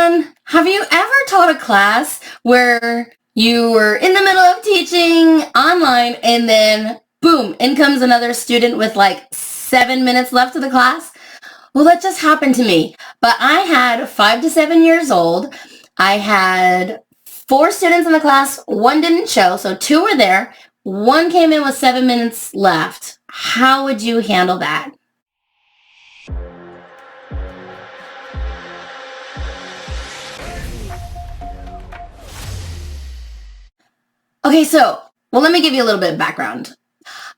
everyone. Have you ever taught a class where you were in the middle of teaching online and then boom, in comes another student with like 7 minutes left of the class? Well, that just happened to me. But I had 5 to 7 years old. I had 4 students in the class. 1 didn't show, so 2 were there. 1 came in with 7 minutes left. How would you handle that? Okay, let me give you a little bit of background.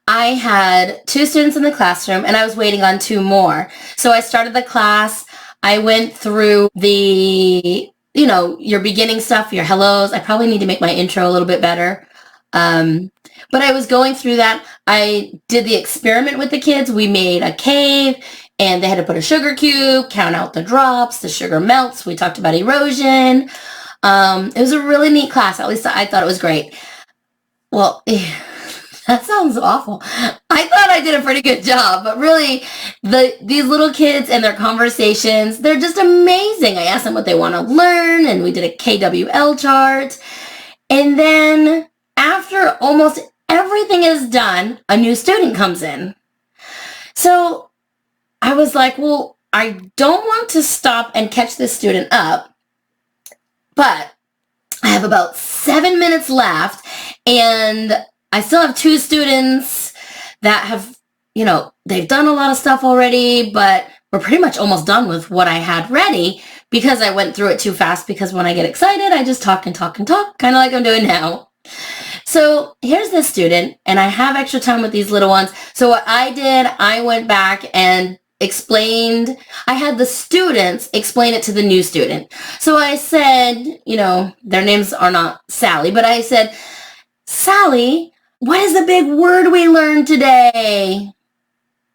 I had 2 students in the classroom and I was waiting on 2 more. So I started the class. I went through your beginning stuff, your hellos. I probably need to make my intro a little bit better. But I was going through that. I did the experiment with the kids. We made a cave and they had to put a sugar cube, count out the drops, the sugar melts. We talked about erosion. It was a really neat class. At least I thought it was great. Well, that sounds awful. I thought I did a pretty good job, but really, these little kids and their conversations, they're just amazing. I asked them what they want to learn, and we did a KWL chart. And then after almost everything is done, a new student comes in. So I was like, well, I don't want to stop and catch this student up, but I have about 7 minutes left, and I still have 2 students that have, they've done a lot of stuff already, but we're pretty much almost done with what I had ready because I went through it too fast, because when I get excited, I just talk and talk and talk, kind of like I'm doing now. So here's this student, and I have extra time with these little ones. So what I did, I went back and I had the students explain it to the new student. So I said, their names are not Sally, but I said, Sally, what is the big word we learned today?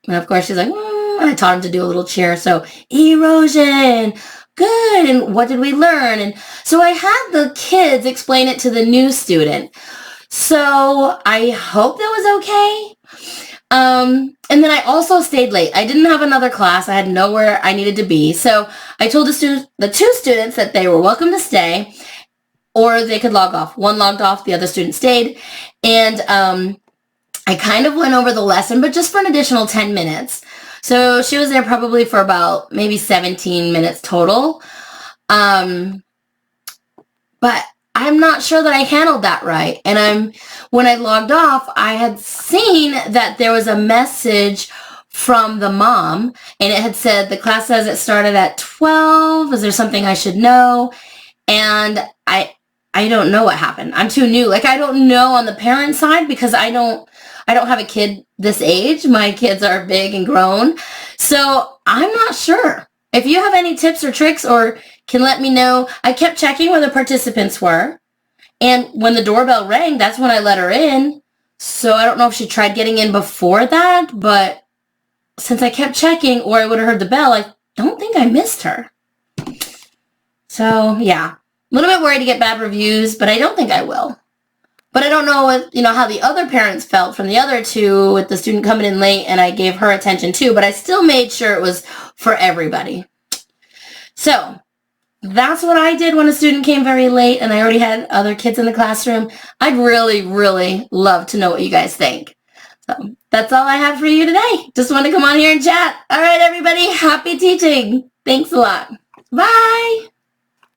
And of course she's like, and I taught him to do a little cheer. So erosion, good. And what did we learn? And so I had the kids explain it to the new student. So I hope that was okay. And then I also stayed late. I didn't have another class. I had nowhere I needed to be. So I told the 2 students that they were welcome to stay, or they could log off. 1 logged off, the other student stayed. And I kind of went over the lesson, but just for an additional 10 minutes. So she was there probably for about maybe 17 minutes total. But I'm not sure that I handled that right. And when I logged off, I had seen that there was a message from the mom, and it had said, the class says it started at 12. Is there something I should know? And I don't know what happened. I'm too new. Like, I don't know on the parent side, because I don't have a kid this age. My kids are big and grown. So I'm not sure. If you have any tips or tricks or can let me know. I kept checking where the participants were. And when the doorbell rang, that's when I let her in. So I don't know if she tried getting in before that, but since I kept checking, or I would have heard the bell, I don't think I missed her. So yeah, a little bit worried to get bad reviews, but I don't think I will. But I don't know how the other parents felt from the other 2 with the student coming in late, and I gave her attention too, but I still made sure it was for everybody. So that's what I did when a student came very late and I already had other kids in the classroom. I'd really, really love to know what you guys think. So that's all I have for you today. Just want to come on here and chat. All right, everybody, happy teaching. Thanks a lot. Bye.